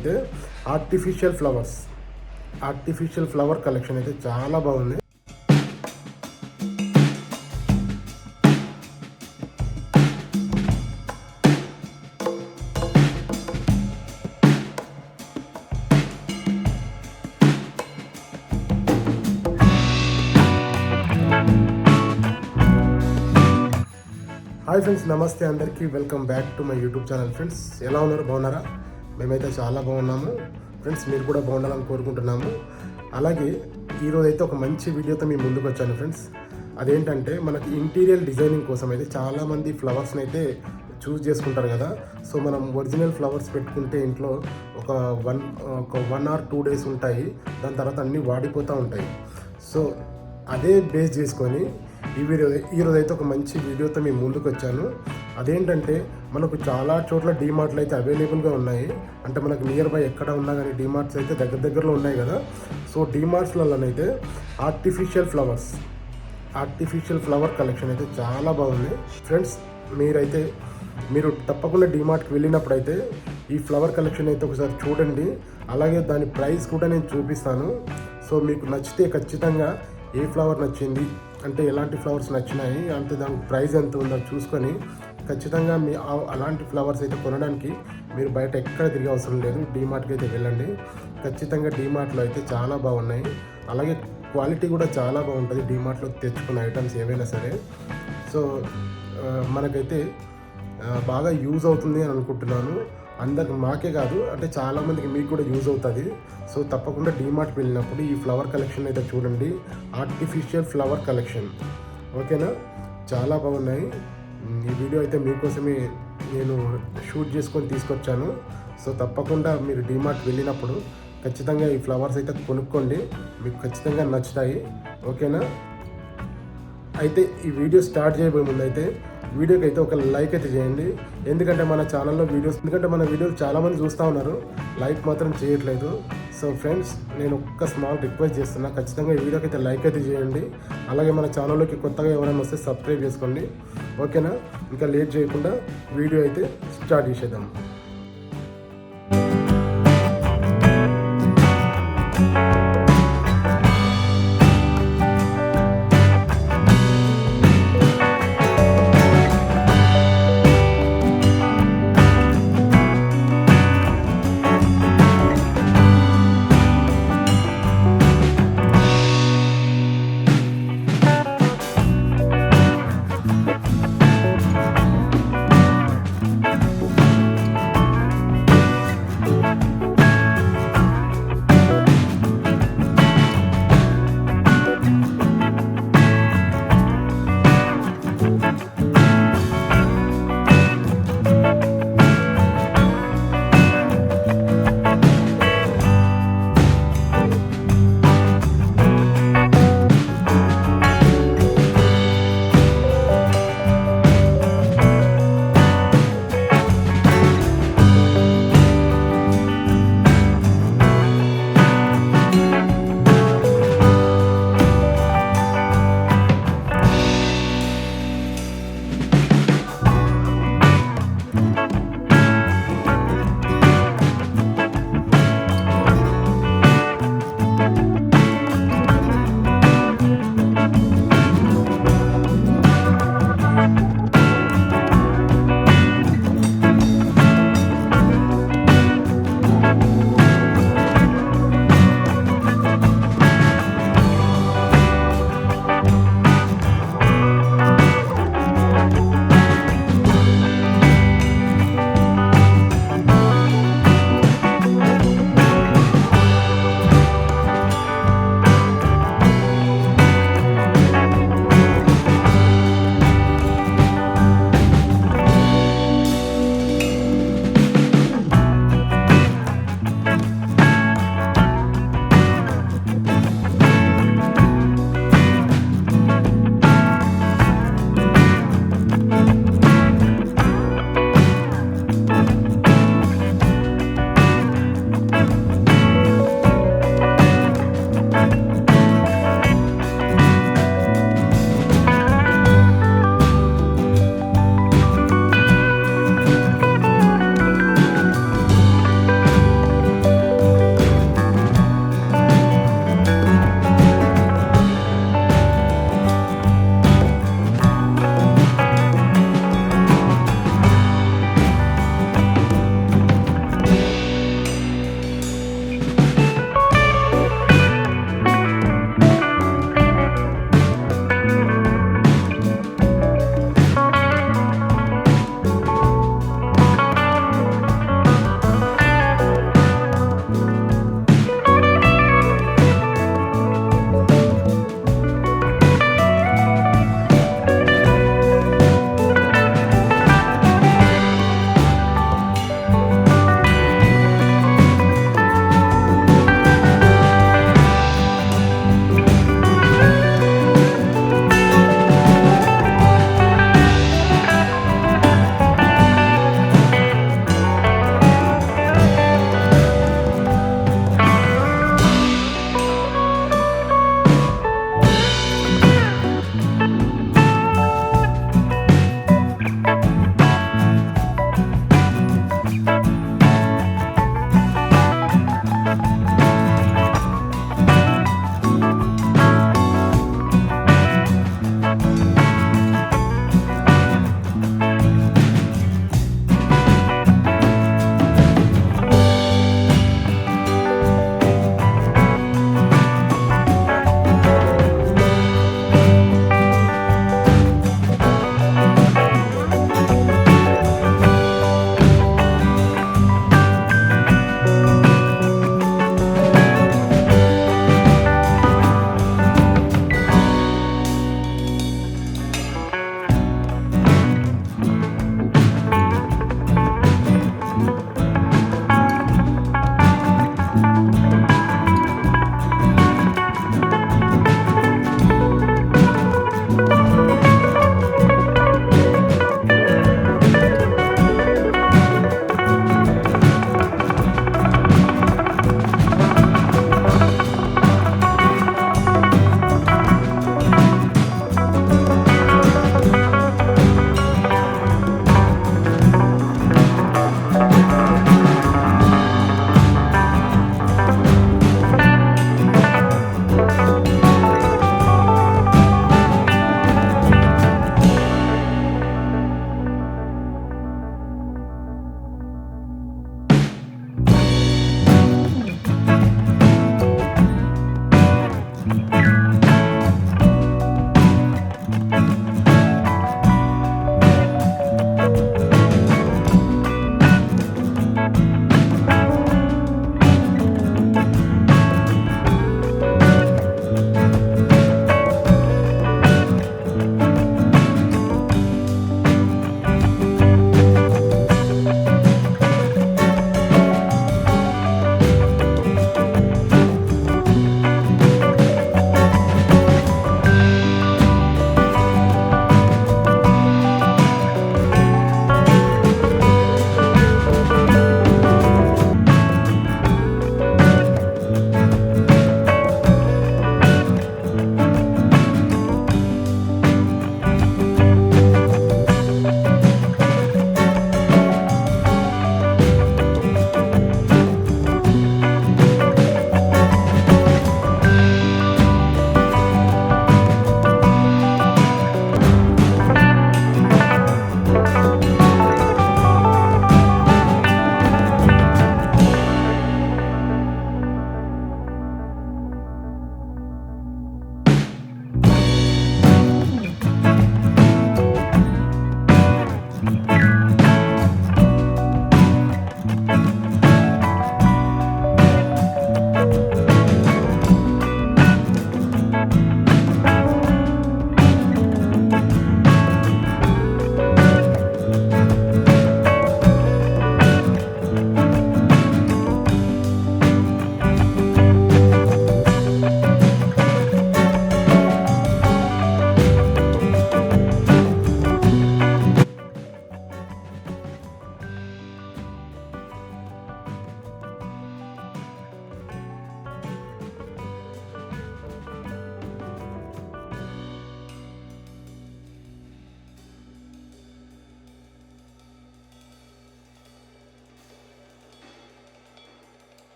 అయితే artificial flower collection అయితే చాలా బాగుంది. హాయ్ ఫ్రెండ్స్, నమస్తే అందరికీ. Welcome back to my YouTube channel. Friends, ఎలా ఉన్నారు? బాగున్నారా? మేమైతే చాలా బాగున్నాము ఫ్రెండ్స్. మీరు కూడా బాగుండాలని కోరుకుంటున్నాము. అలాగే ఈరోజు అయితే ఒక మంచి వీడియోతో మీ ముందుకు వచ్చాను ఫ్రెండ్స్. అదేంటంటే మనకి ఇంటీరియర్ డిజైనింగ్ కోసం అయితే చాలామంది ఫ్లవర్స్ని అయితే చూస్ చేసుకుంటారు కదా. సో మనం ఒరిజినల్ ఫ్లవర్స్ పెట్టుకుంటే ఇంట్లో ఒక 1 or 2 days ఉంటాయి. దాని తర్వాత అన్నీ వాడిపోతూ ఉంటాయి. సో అదే బేస్ చేసుకొని ఈరోజు అయితే ఒక మంచి వీడియోతో మేము ముందుకు వచ్చాను. అదేంటంటే మనకు చాలా చోట్ల డీమార్ట్లు అయితే అవైలబుల్గా ఉన్నాయి. అంటే మనకు నియర్ బై ఎక్కడ ఉన్నా కానీ డీమార్ట్స్ అయితే దగ్గరలో ఉన్నాయి కదా. సో డీమార్ట్స్లలోనైతే ఆర్టిఫిషియల్ ఫ్లవర్ కలెక్షన్ అయితే చాలా బాగుంది ఫ్రెండ్స్. మీరు తప్పకుండా డీమార్ట్కి వెళ్ళినప్పుడు అయితే ఈ ఫ్లవర్ కలెక్షన్ అయితే ఒకసారి చూడండి. అలాగే దాని ప్రైస్ కూడా నేను చూపిస్తాను. సో మీకు నచ్చితే ఖచ్చితంగా ఏ ఫ్లవర్ నచ్చింది అంటే ఎలాంటి ఫ్లవర్స్ నచ్చినాయి అంటే దాని ప్రైస్ ఎంత ఉందో చూసుకొని ఖచ్చితంగా అలాంటి ఫ్లవర్స్ అయితే కొనడానికి మీరు బయట ఎక్కడ తిరిగే అవసరం లేదు. డీమార్ట్కి అయితే వెళ్ళండి. ఖచ్చితంగా డీమార్ట్లో అయితే చాలా బాగున్నాయి. అలాగే క్వాలిటీ కూడా చాలా బాగుంటుంది డీమార్ట్లో తెచ్చుకున్న ఐటమ్స్ ఏవైనా సరే. సో మనకైతే బాగా యూజ్ అవుతుంది అని అనుకుంటున్నాను. అందరికి, మాకే కాదు, అంటే చాలామందికి మీకు కూడా యూజ్ అవుతుంది. సో తప్పకుండా డీమార్ట్కి వెళ్ళినప్పుడు ఈ ఫ్లవర్ కలెక్షన్ అయితే చూడండి. ఆర్టిఫిషియల్ ఫ్లవర్ కలెక్షన్, ఓకేనా? చాలా బాగున్నాయి. ఈ వీడియో అయితే మీకోసమే నేను షూట్ చేసుకొని తీసుకొచ్చాను. సో తప్పకుండా మీరు డీమార్ట్కి వెళ్ళినప్పుడు ఖచ్చితంగా ఈ ఫ్లవర్స్ అయితే కొనుక్కోండి, మీకు ఖచ్చితంగా నచ్చుతాయి, ఓకేనా? అయితే ఈ వీడియో స్టార్ట్ చేయబోయే ముందు అయితే వీడియోకి అయితే ఒక లైక్ అయితే చేయండి. ఎందుకంటే మన వీడియోస్ చాలామంది చూస్తూ ఉన్నారు, లైక్ మాత్రం చేయట్లేదు. సో ఫ్రెండ్స్, నేను ఒక్క స్మాల్ రిక్వెస్ట్ చేస్తున్నా, ఖచ్చితంగా ఈ వీడియోకి అయితే లైక్ అయితే చేయండి. అలాగే మన ఛానల్లోకి కొత్తగా ఎవరైనా వస్తే సబ్స్క్రైబ్ చేసుకోండి, ఓకేనా? ఇంకా లేట్ చేయకుండా వీడియో అయితే స్టార్ట్ చేసేద్దాం.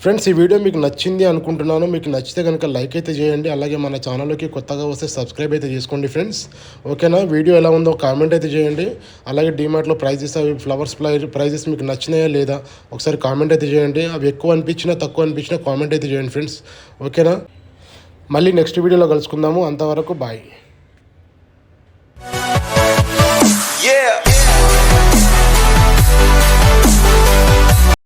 ఫ్రెండ్స్, ఈ వీడియో మీకు నచ్చింది అనుకుంటున్నాను. మీకు నచ్చితే కనుక లైక్ అయితే చేయండి. అలాగే మన ఛానల్లోకి కొత్తగా వస్తే సబ్స్క్రైబ్ అయితే చేసుకోండి ఫ్రెండ్స్. ఓకేనా? వీడియో ఎలా ఉందో కామెంట్ అయితే చేయండి. అలాగే డీమార్ట్లో ప్రైజెస్, అవి ఫ్లవర్స్ ప్రైజెస్ మీకు నచ్చినాయా లేదా ఒకసారి కామెంట్ అయితే చేయండి. అవి ఎక్కువ అనిపించినా తక్కువ అనిపించినా కామెంట్ అయితే చేయండి ఫ్రెండ్స్. ఓకేనా? మళ్ళీ నెక్స్ట్ వీడియోలో కలుసుకుందాము. అంతవరకు బాయ్.